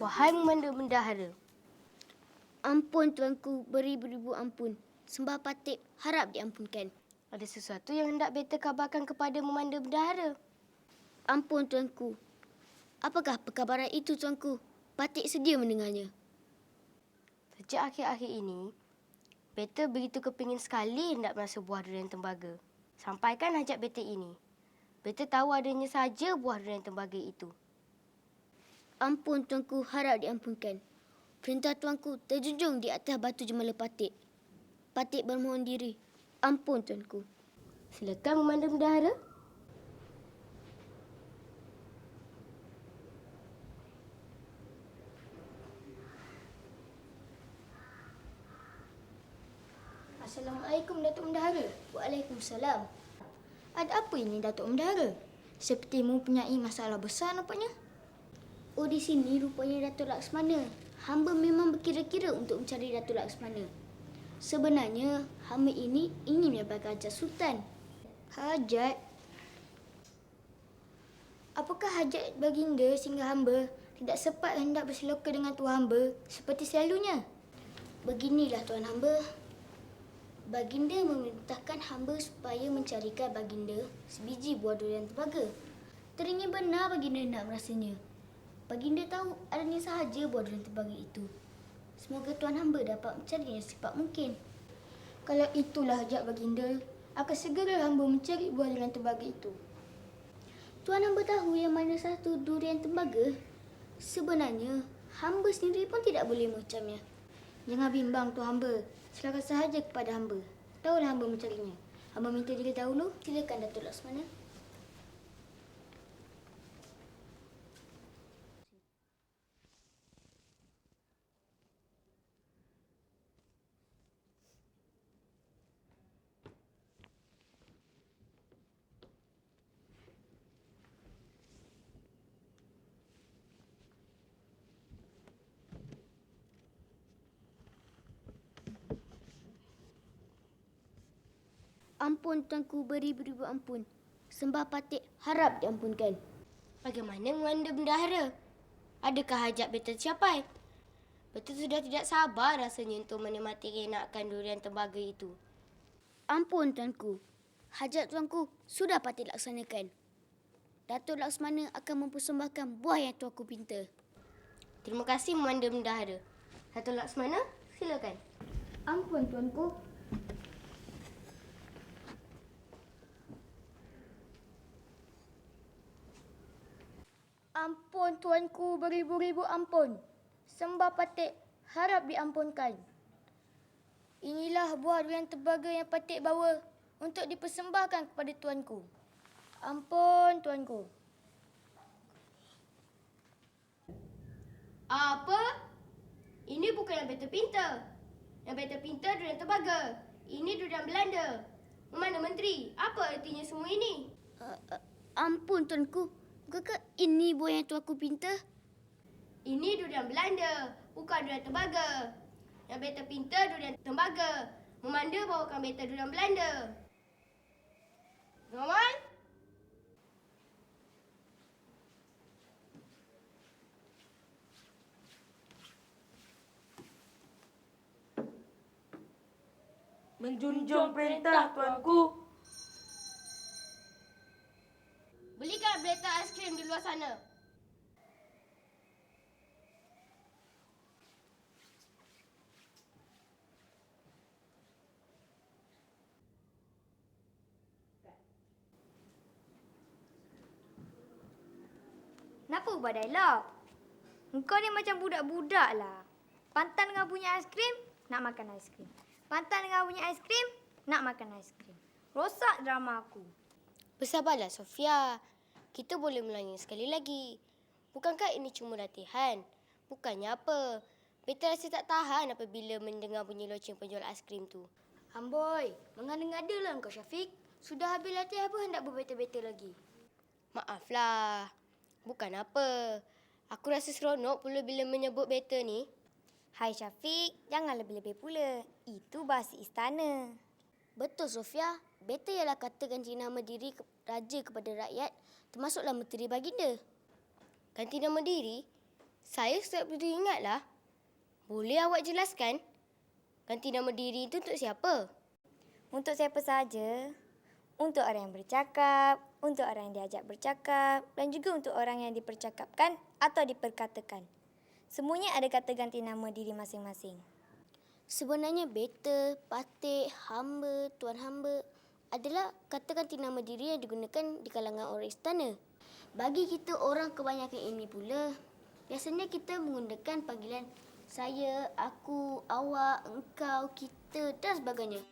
Wahai memanda bendahara. Ampun tuanku, beribu-ribu ampun. Sembah Patip harap diampunkan. Ada sesuatu yang hendak beta kabarkan kepada memanda bendahara. Ampun tuanku. Apakah perkabaran itu tuanku? Patip sedia mendengarnya. Sejak akhir-akhir ini, beta begitu kepingin sekali hendak merasa buah durian tembaga. Sampaikan hajat beta ini. Beta tahu adanya saja buah durian tembaga itu. Ampun tuanku, harap diampunkan. Perintah tuanku terjunjung di atas batu jemala Patip. Patip bermohon diri. Ampun tuanku. Silakan memanda bendahara. Assalamualaikum Datuk Bendahara. Waalaikumsalam. Ada apa ini Datuk Bendahara? Seperti mempunyai masalah besar nampaknya. Oh, di sini rupanya Datuk Laksmana. Hamba memang berkira-kira untuk mencari Datuk Laksmana. Sebenarnya, hamba ini ingin menyampaikan hajat Sultan. Hajat? Apakah hajat baginda sehingga hamba tidak sempat hendak berseloka dengan tuan hamba seperti selalunya? Beginilah tuan hamba. Baginda memerintahkan hamba supaya mencarikan baginda sebiji buah durian tembaga. Teringin benar baginda nak merasanya. Baginda tahu adanya sahaja buah durian tembaga itu. Semoga tuan hamba dapat mencarinya secepat mungkin. Kalau itulah hajat baginda, akan segera hamba mencari buah durian tembaga itu. Tuan hamba tahu yang mana satu durian tembaga? Sebenarnya, hamba sendiri pun tidak boleh mengecamnya. Jangan bimbang tuan hamba. Serahkan sahaja kepada hamba. Tahulah hamba mencarinya. Hamba minta diri dahulu. Silakan Datuk Laksmana. Ampun tuanku, beribu-ribu ampun. Sembah Patip harap diampunkan. Bagaimana memanda bendahara? Adakah hajat beta tercapai? Beta sudah tidak sabar rasanya untuk menikmati kenakan durian tembaga itu. Ampun tuanku. Hajat tuanku sudah Patip laksanakan. Datuk Laksmana akan mempersembahkan buah yang tuanku pinta. Terima kasih memanda bendahara. Datuk Laksmana, silakan. Ampun tuanku. Ampun tuanku, beribu-ribu ampun. Sembah Patip harap diampunkan. Inilah buah durian tembaga yang Patip bawa untuk dipersembahkan kepada tuanku. Ampun tuanku. Apa? Ini bukan yang beta pinta. Yang beta pinta durian tembaga. Ini durian Belanda. Mana menteri? Apa artinya semua ini? Ampun tuanku. Bukankah ini buah yang tuanku pinta? Ini durian Belanda, bukan durian tembaga. Yang beta pinta durian tembaga. Memanda bawakan beta durian Belanda. Normal? Menjunjung perintah tuanku. Belikan beta aiskrim di luar sana. Kenapa ubah dialog? Engkau ni macam budak-budak lah. Pantang dengan bunyi aiskrim, nak makan aiskrim. Pantang dengan bunyi aiskrim, nak makan aiskrim. Rosak drama aku. Bersabarlah, Sofia. Kita boleh melanjut sekali lagi. Bukankah ini cuma latihan? Bukannya apa. Beta rasa tak tahan apabila mendengar bunyi loceng penjual aiskrim tu. Amboi, mengada-ngadalah engkau Syafiq. Sudah habis latihan apa hendak berbeta-beta lagi? Maaflah. Bukan apa. Aku rasa seronok pula bila menyebut beta ni. Hai Syafiq, jangan lebih-lebih pula. Itu bahasa istana. Betul Sofia. Beta ialah kata ganti nama diri raja kepada rakyat, termasuklah menteri baginda. Ganti nama diri? Saya tak betul ingatlah. Boleh awak jelaskan? Ganti nama diri itu untuk siapa? Untuk siapa sahaja. Untuk orang yang bercakap, untuk orang yang diajak bercakap dan juga untuk orang yang dipercakapkan atau diperkatakan. Semuanya ada kata ganti nama diri masing-masing. Sebenarnya beta, patik, hamba, tuan hamba adalah kata ganti nama diri yang digunakan di kalangan orang istana. Bagi kita orang kebanyakan ini pula, biasanya kita menggunakan panggilan saya, aku, awak, engkau, kita dan sebagainya.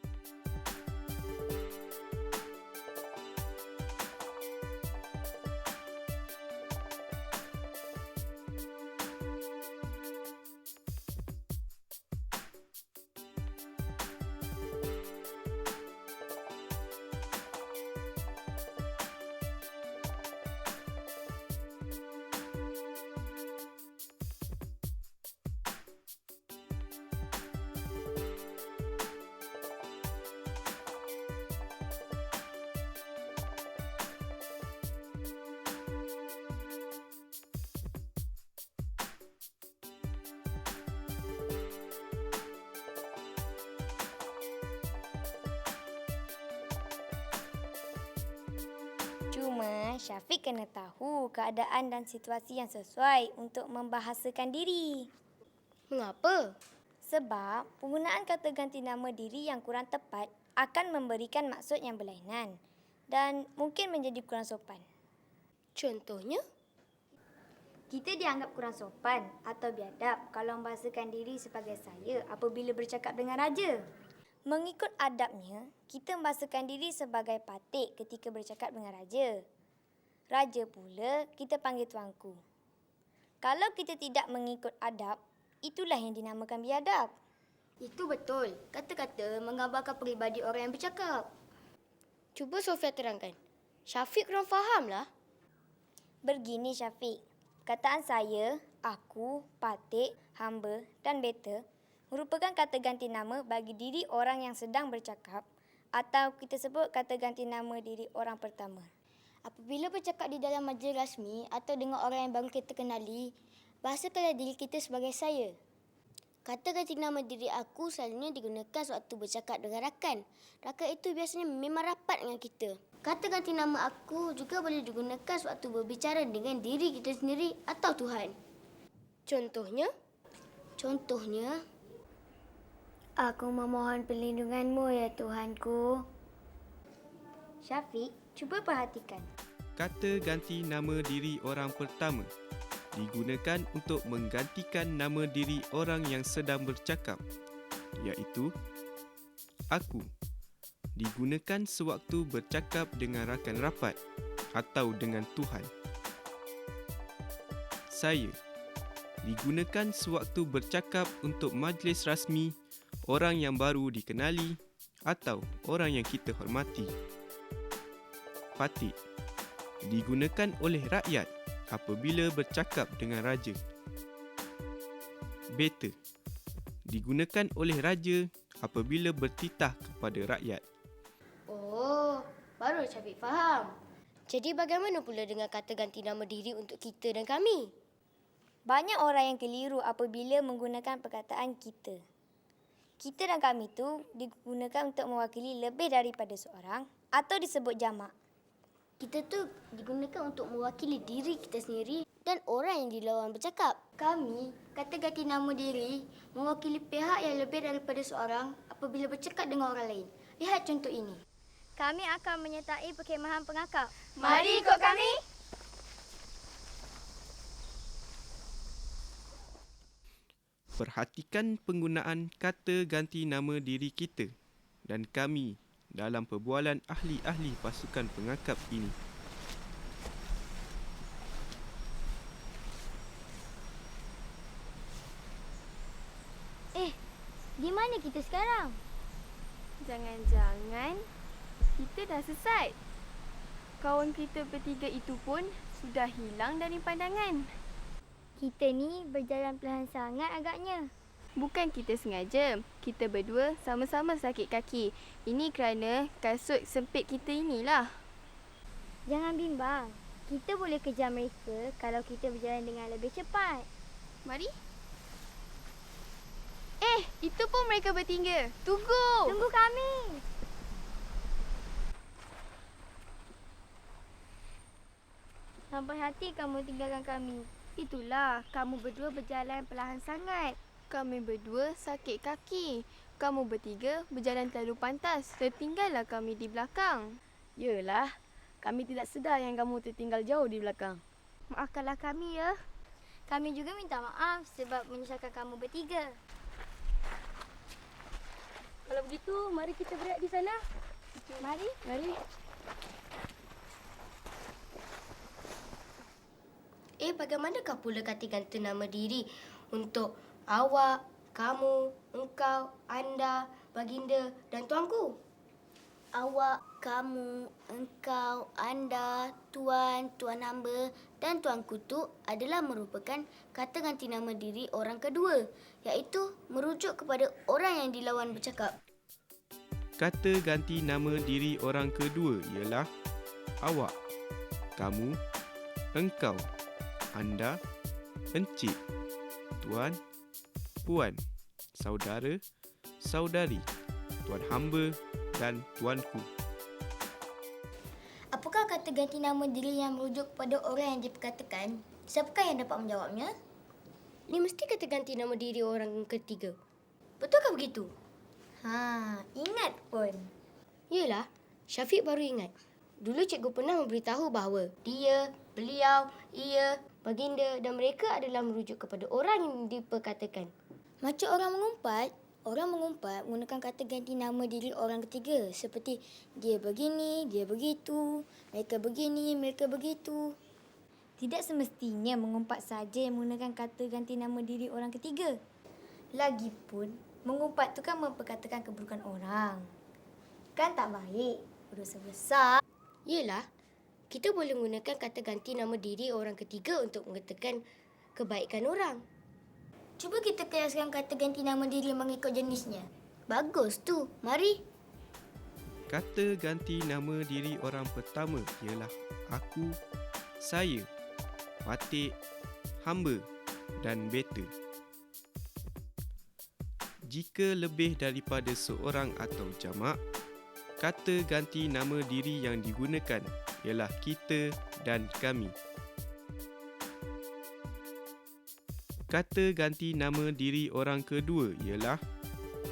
Cuma Syafiq kena tahu keadaan dan situasi yang sesuai untuk membahasakan diri. Mengapa? Sebab penggunaan kata ganti nama diri yang kurang tepat akan memberikan maksud yang berlainan dan mungkin menjadi kurang sopan. Contohnya? Kita dianggap kurang sopan atau biadab kalau membahasakan diri sebagai saya apabila bercakap dengan raja. Mengikut adabnya, kita membahasakan diri sebagai patik ketika bercakap dengan raja. Raja pula kita panggil tuanku. Kalau kita tidak mengikut adab, itulah yang dinamakan biadab. Itu betul. Kata-kata menggambarkan peribadi orang yang bercakap. Cuba Sofia terangkan. Syafiq kurang fahamlah. Begini Syafiq, perkataan saya, aku, patik, hamba dan beta merupakan kata ganti nama bagi diri orang yang sedang bercakap atau kita sebut kata ganti nama diri orang pertama. Apabila bercakap di dalam majlis rasmi atau dengan orang yang baru kita kenali, bahasakanlah diri kita sebagai saya. Kata ganti nama diri aku selalunya digunakan sewaktu bercakap dengan rakan. Rakan itu biasanya memang rapat dengan kita. Kata ganti nama aku juga boleh digunakan sewaktu berbicara dengan diri kita sendiri atau Tuhan. Contohnya? Contohnya, Aku memohon perlindunganmu ya Tuhanku. Syafiq, cuba perhatikan. Kata ganti nama diri orang pertama digunakan untuk menggantikan nama diri orang yang sedang bercakap, iaitu aku. Digunakan sewaktu bercakap dengan rakan rapat atau dengan Tuhan. Saya. Digunakan sewaktu bercakap untuk majlis rasmi, orang yang baru dikenali atau orang yang kita hormati. Patik. Digunakan oleh rakyat apabila bercakap dengan raja. Beta. Digunakan oleh raja apabila bertitah kepada rakyat. oh, baru Syafiq faham. Jadi bagaimana pula dengan kata ganti nama diri untuk kita dan kami? Banyak orang yang keliru apabila menggunakan perkataan kita. Kita dan kami itu digunakan untuk mewakili lebih daripada seorang atau disebut jamak. Kita tu digunakan untuk mewakili diri kita sendiri dan orang yang di lawan bercakap. Kami, kata ganti nama diri, mewakili pihak yang lebih daripada seorang apabila bercakap dengan orang lain. Lihat contoh ini. Kami akan menyertai perkhemahan pengakap. Mari ikut kami. Perhatikan penggunaan kata ganti nama diri kita dan kami dalam perbualan ahli-ahli pasukan pengakap ini. Di mana kita sekarang? Jangan-jangan kita dah sesat. Kawan kita bertiga itu pun sudah hilang dari pandangan. Kita ni berjalan perlahan sangat agaknya. Bukan kita sengaja. Kita berdua sama-sama sakit kaki. Ini kerana kasut sempit kita inilah. Jangan bimbang. Kita boleh kejar mereka kalau kita berjalan dengan lebih cepat. Mari. Itu pun mereka bertiga. Tunggu. Tunggu kami. Sampai hati kamu tinggalkan kami. Itulah, kamu berdua berjalan perlahan sangat. Kami berdua sakit kaki. Kamu bertiga berjalan terlalu pantas. Tertinggallah kami di belakang. Yelah, kami tidak sedar yang kamu tertinggal jauh di belakang. Maafkanlah kami ya. Kami juga minta maaf sebab menyusahkan kamu bertiga. Kalau begitu, mari kita berehat di sana. Mari. Mari. Bagaimanakah pula kata ganti nama diri untuk awak, kamu, engkau, anda, baginda dan tuanku? Awak, kamu, engkau, anda, tuan, tuan hamba dan tuanku tu adalah merupakan kata ganti nama diri orang kedua, iaitu merujuk kepada orang yang dilawan bercakap. Kata ganti nama diri orang kedua ialah awak, kamu, engkau, anda, encik, tuan, puan, saudara, saudari, tuan hamba dan tuanku. Apakah kata ganti nama diri yang merujuk kepada orang yang diperkatakan? Siapakah yang dapat menjawabnya? Ini mesti kata ganti nama diri orang ketiga. Betulkah begitu? Ingat pun. Yelah, Syafiq baru ingat. Dulu cikgu pernah memberitahu bahawa dia, beliau, ia, baginda dan mereka adalah merujuk kepada orang yang diperkatakan. Macam orang mengumpat menggunakan kata ganti nama diri orang ketiga seperti dia begini, dia begitu, mereka begini, mereka begitu. Tidak semestinya mengumpat saja yang menggunakan kata ganti nama diri orang ketiga. Lagipun, mengumpat tu kan memperkatakan keburukan orang. Kan tak baik, berdosa besar. Yelah, kita boleh menggunakan kata ganti nama diri orang ketiga untuk mengatakan kebaikan orang. Cuba kita kiaskan kata ganti nama diri mengikut jenisnya. Bagus tu, mari. Kata ganti nama diri orang pertama ialah aku, saya, patik, hamba dan beta. Jika lebih daripada seorang atau jamak, kata ganti nama diri yang digunakan ialah kita dan kami. Kata ganti nama diri orang kedua ialah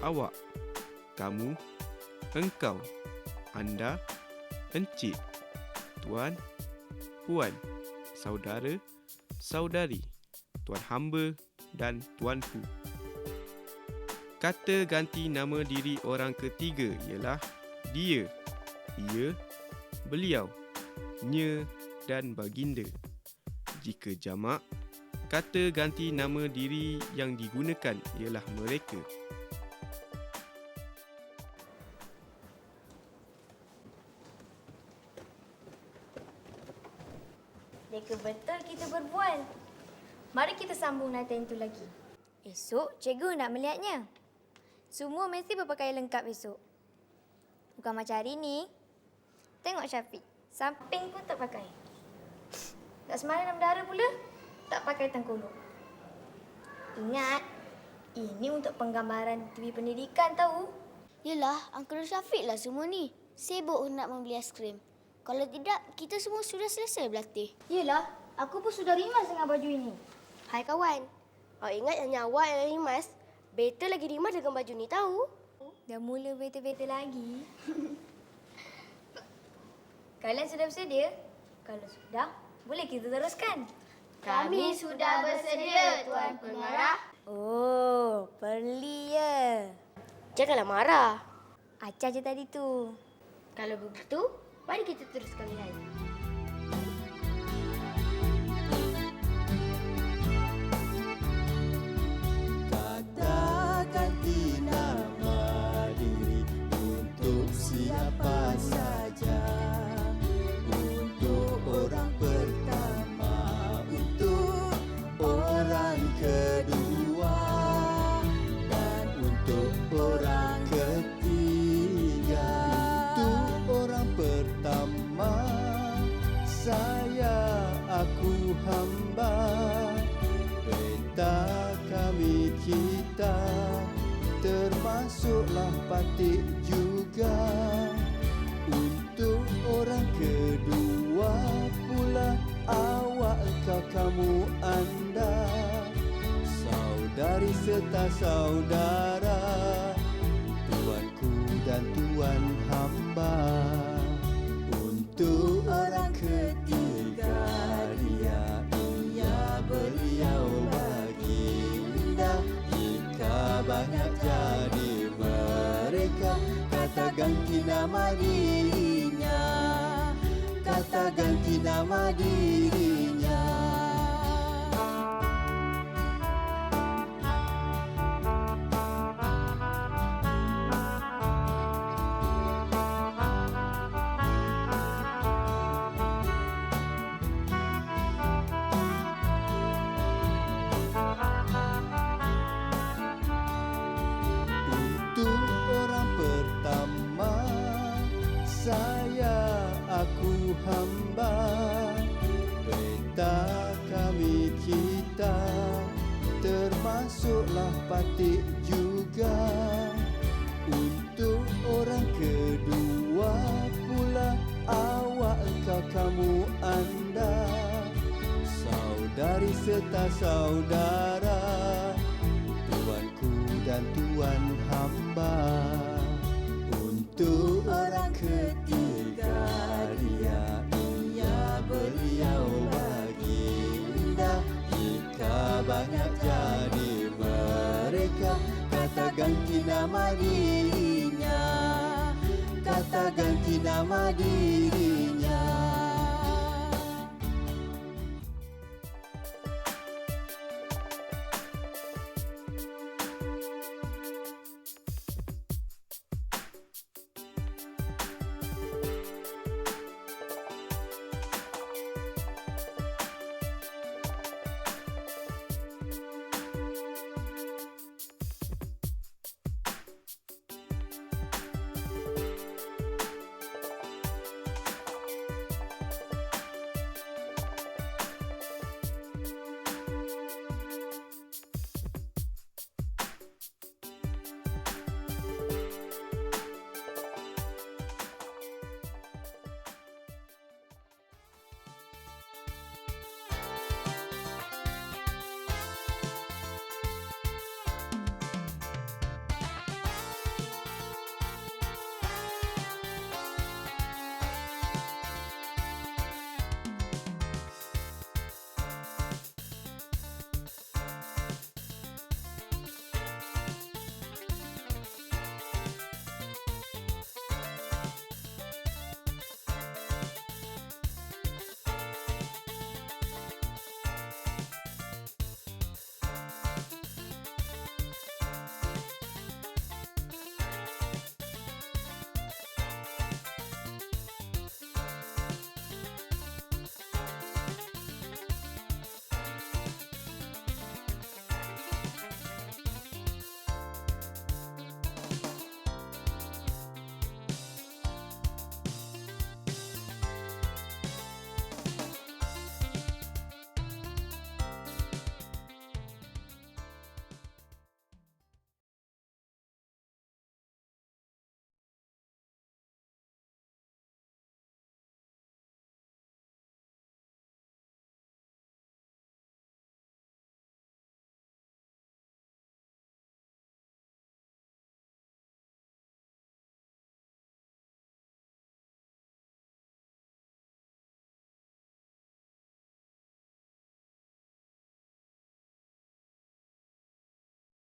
awak, kamu, engkau, anda, encik, tuan, puan, saudara, saudari, tuan hamba dan tuanku. Kata ganti nama diri orang ketiga ialah dia, ia, beliau, nya dan baginda. Jika jamak, kata ganti nama diri yang digunakan ialah mereka. Leka betul kita berbual. Mari kita sambung latihan itu lagi. Esok, cikgu nak melihatnya. Semua mesti berpakaian lengkap esok. Bukan macam hari ni. Tengok Syafiq. Samping pun tak pakai. Tak semara dalam dara pula. Tak pakai tengkolok. Ingat, ini untuk penggambaran TV pendidikan tahu. Yelah, Uncle Syafiq lah semua ni. Sibuk nak membeli aiskrim. Kalau tidak, kita semua sudah selesai berlatih. Yelah, aku pun sudah rimas dengan baju ini. Hai kawan, awak ingat hanya awak yang rimas? Beta lagi rimas dengan baju ni tahu? Dah mula beta-beta lagi. Kalian sudah bersedia? Kalau sudah, boleh kita teruskan. Kami sudah bersedia, Tuan Pengarah. Oh, perli ya. Janganlah marah. Acah je tadi tu. Kalau begitu, mari kita teruskan lihat. Kata ganti nama diri untuk siapa saja. Untuk orang pertama, untuk orang kedua, dan untuk orang ketiga. Untuk orang pertama, saya aku hamba. Perintah kami kita, termasuklah Patik juga. Untuk orang kedua pula, awak, engkau, kamu, anda, saudari serta saudara, tuanku dan tuan hamba. Untuk orang ketiga, dia, ia, beliau, baginda. Jika banyak jadi mereka, kata ganti nama dirinya, kata ganti nama dirinya. Untuk orang pertama, saya, aku, hamba. Perintah kami kita, termasuklah Patik juga. Untuk orang kedua pula, awak, engkau, kamu, anda, saudari serta saudara, tuanku dan tuan hamba. Untuk orang ketiga, dia, ia, beliau, baginda. Jika banyak jadi mereka, kata ganti nama dirinya, kata ganti nama dirinya.